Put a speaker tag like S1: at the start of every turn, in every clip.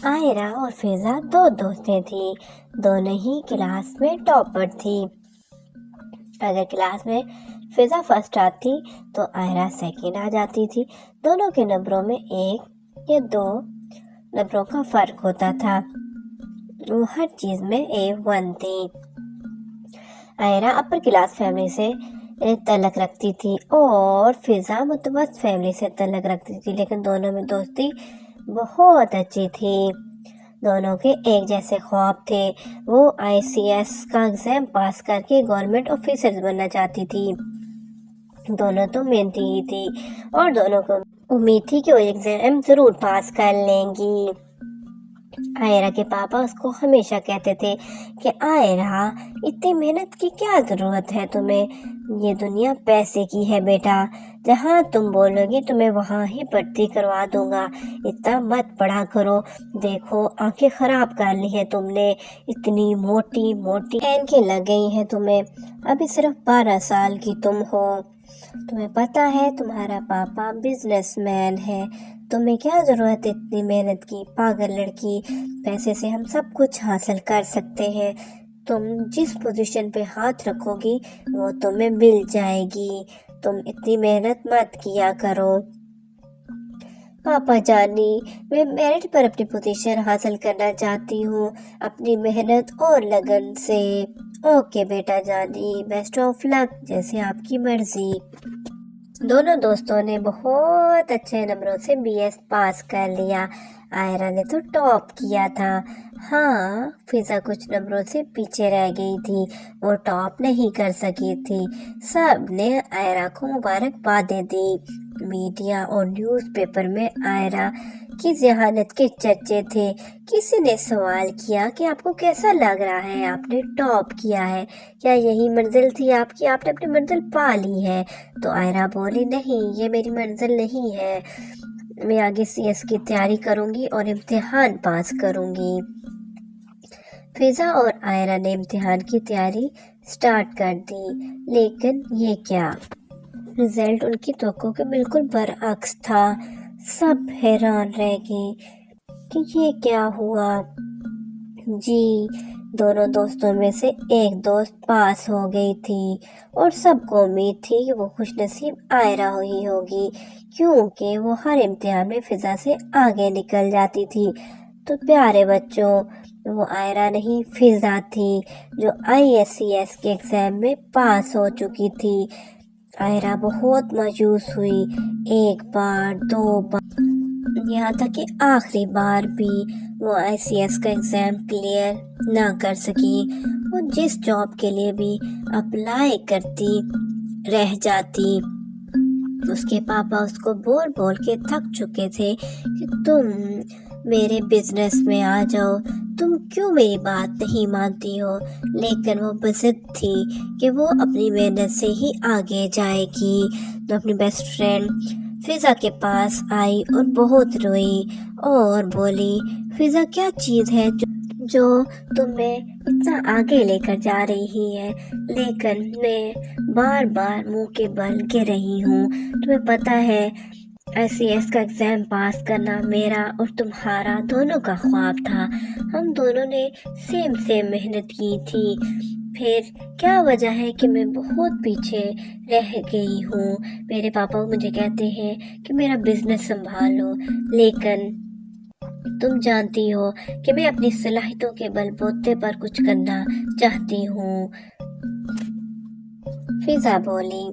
S1: आयरा और फिजा दो दोस्तें थी। दोनों ही क्लास में टॉपर थी। अगर क्लास में फिजा फर्स्ट आती तो आयरा सेकंड आ जाती थी। दोनों के नंबरों में 1 या 2 नंबरों का फर्क होता था। वो हर चीज में A1 थी। आयरा अपर क्लास फैमिली से तल्लक रखती थी और फिजा मुतवस्सित फैमिली से तल्लक रखती थी, लेकिन दोनों में दोस्ती बहुत अच्छी थी। दोनों के एक जैसे ख्वाब थे। वो ICS का एग्जाम पास करके गवर्नमेंट ऑफिसर बनना चाहती थी। दोनों तो मेहनती ही थी और दोनों को उम्मीद थी कि वो एग्जाम जरूर पास कर लेंगी। आयरा के पापा उसको हमेशा कहते थे कि आयरा, इतनी मेहनत की क्या जरूरत है तुम्हें, ये दुनिया पैसे की है बेटा, जहाँ तुम बोलोगी तुम्हें वहाँ ही भर्ती करवा दूंगा, इतना मत पढ़ा करो, देखो आंखें खराब कर ली है तुमने, इतनी मोटी मोटी ऐनकें लग गई हैं तुम्हें, अभी सिर्फ 12 साल की तुम हो, तुम्हें पता है तुम्हारा पापा बिजनेसमैन है, तुम्हें क्या जरूरत है इतनी मेहनत की, पागल लड़की, पैसे से हम सब कुछ हासिल कर सकते हैं, तुम जिस पोजीशन पे हाथ रखोगी वो तुम्हें मिल जाएगी, तुम इतनी मेहनत मत किया करो। पापा जानी, मैं मेरिट पर अपनी पोजीशन हासिल करना चाहती हूँ अपनी मेहनत और लगन से। ओके बेटा जानी, बेस्ट ऑफ लक, जैसे आपकी मर्जी। दोनों दोस्तों ने बहुत अच्छे नंबरों से BS पास कर लिया। आयरा ने तो टॉप किया था। हाँ, फिजा कुछ नंबरों से पीछे रह गई थी, वो टॉप नहीं कर सकी थी। सब ने आयरा को मुबारकबादें दी। मीडिया और न्यूज़पेपर में आयरा की जहानत के चर्चे थे। किसी ने सवाल किया कि आपको कैसा लग रहा है, आपने टॉप किया है, क्या यही मंजिल थी आपकी, आपने अपनी मंजिल पा ली है? तो आयरा बोली, नहीं, ये मेरी मंजिल नहीं है, मैं आगे CS की तैयारी करूंगी और इम्तिहान पास करूंगी। फिजा और आयरा ने इम्तिहान की तैयारी स्टार्ट कर दी, लेकिन ये क्या, रिजल्ट उनकी तवक्को के बिल्कुल बरअक्स था। सब हैरान रह गए कि ये क्या हुआ। जी, दोनों दोस्तों में से एक दोस्त पास हो गई थी और सबको उम्मीद थी कि वो खुशनसीब आयरा हुई होगी, क्योंकि वो हर इम्तिहान में फिजा से आगे निकल जाती थी। तो प्यारे बच्चों, वो आयरा नहीं फिजा थी, जो ISCS के एग्जाम में पास हो चुकी थी। आयरा बहुत मायूस हुई, एक बार, 2 बार, यहाँ तक कि आखिरी बार भी वो ICS का एग्जाम क्लियर ना कर सकी। वो जिस जॉब के लिए भी अप्लाई करती रह जाती। उसके पापा उसको बोल बोल के थक चुके थे कि तुम मेरे बिजनेस में आ जाओ, तुम क्यों मेरी बात नहीं मानती हो, लेकिन वो बज़िद थी कि वो अपनी मेहनत से ही आगे जाएगी। तो अपनी बेस्ट फ्रेंड फिजा के पास आई और बहुत रोई और बोली, फिजा, क्या चीज़ है जो तुम्हें इतना आगे लेकर जा रही है, लेकिन मैं बार बार मुंह के बल गिर रही हूँ। तुम्हें पता है ICS का एग्जाम पास करना मेरा और तुम्हारा दोनों का ख्वाब था, हम दोनों ने सेम मेहनत की थी, फिर क्या वजह है कि मैं बहुत पीछे रह गई हूँ। मेरे पापा मुझे कहते हैं कि मेरा बिजनेस संभालो, लेकिन तुम जानती हो कि मैं अपनी सलाहियतों के बलबूते पर कुछ करना चाहती हूँ। फिजा बोली,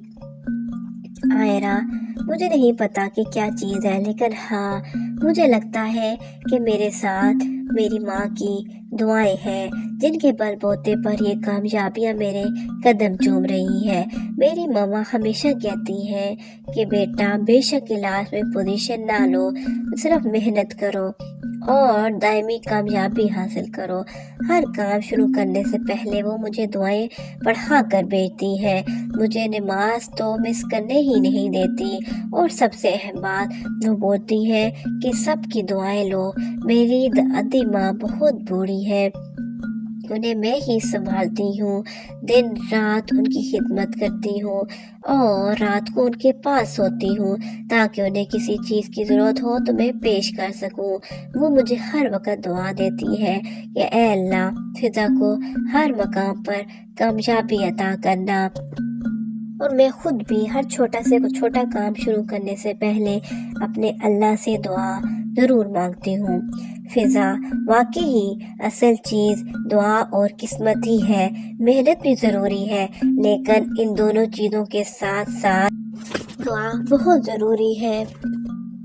S1: आयरा, मुझे नहीं पता कि क्या चीज़ है, लेकिन हाँ, मुझे लगता है कि मेरे साथ मेरी माँ की दुआएं हैं, जिनके बलबूते पर ये कामयाबियाँ मेरे कदम चूम रही है। मेरी मामा हमेशा कहती हैं कि बेटा, बेशक क्लास में पोजीशन ना लो, सिर्फ मेहनत करो और दायमी कामयाबी हासिल करो। हर काम शुरू करने से पहले वो मुझे दुआएं पढ़ा कर भेजती है, मुझे नमाज तो मिस करने ही नहीं देती, और सबसे अहम बात, वो बोलती है कि सबकी दुआएं लो। मेरी दादी माँ बहुत बूढ़ी है, انہیں میں ہی سنبھالتی ہوں، دن رات ان کی خدمت کرتی ہوں اور رات کو ان کے پاس ہوتی ہوں تاکہ انہیں کسی چیز کی ضرورت ہو تو میں پیش کر سکوں۔ وہ مجھے ہر وقت دعا دیتی ہے کہ اے اللہ فضا کو ہر مقام پر کامیابی عطا کرنا، اور میں خود بھی ہر چھوٹا سے چھوٹا کام شروع کرنے سے پہلے اپنے اللہ سے دعا ضرور مانگتی ہوں۔ فضا، واقعی اصل چیز دعا اور قسمت ہی ہے، محنت بھی ضروری ہے، لیکن ان دونوں چیزوں کے ساتھ ساتھ دعا بہت ضروری ہے۔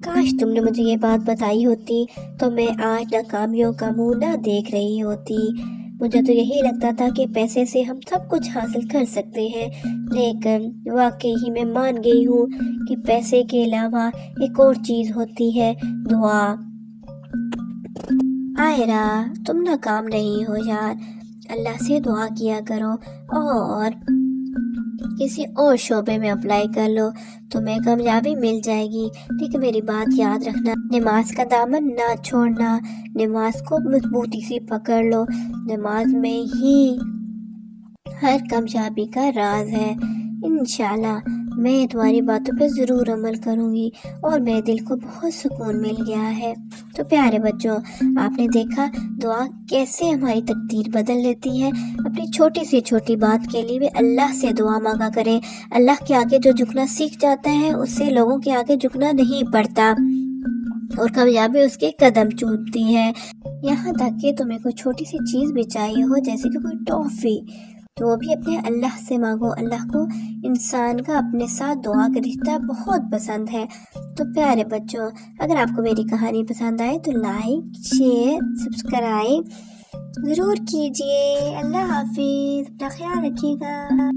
S1: کاش تم نے مجھے یہ بات بتائی ہوتی تو میں آج ناکامیوں کا منہ نہ دیکھ رہی ہوتی۔ مجھے تو یہی لگتا تھا کہ پیسے سے ہم سب کچھ حاصل کر سکتے ہیں، لیکن واقعی ہی میں مان گئی ہوں کہ پیسے کے علاوہ ایک اور چیز ہوتی ہے، دعا۔ آئرہ، تم ناکام نہیں ہو یار، اللہ سے دعا کیا کرو اور کسی اور شعبے میں اپلائی کر لو، تمہیں کامیابی مل جائے گی۔ لیکن میری بات یاد رکھنا، نماز کا دامن نہ چھوڑنا، نماز کو مضبوطی سے پکڑ لو، نماز میں ہی ہر کامیابی کا راز ہے۔ انشاءاللہ میں تمہاری باتوں پہ ضرور عمل کروں گی اور میرے دل کو بہت سکون مل گیا ہے۔ تو پیارے بچوں، آپ نے دیکھا دعا کیسے ہماری تقدیر بدل لیتی ہے۔ اپنی چھوٹی سے چھوٹی بات کے لیے بھی اللہ سے دعا مانگا کریں۔ اللہ کے آگے جو جھکنا سیکھ جاتا ہے اس سے لوگوں کے آگے جھکنا نہیں پڑتا اور کامیابی اس کے قدم چومتی ہے۔ یہاں تک کہ تمہیں کوئی چھوٹی سی چیز بھی چاہیے ہو، جیسے کہ کوئی ٹافی، تو وہ بھی اپنے اللہ سے مانگو۔ اللہ کو انسان کا اپنے ساتھ دعا کا رشتہ بہت پسند ہے۔ تو پیارے بچوں، اگر آپ کو میری کہانی پسند آئے تو لائک، شیئر، سبسکرائب ضرور کیجیے۔ اللہ حافظ، اپنا خیال رکھیے گا۔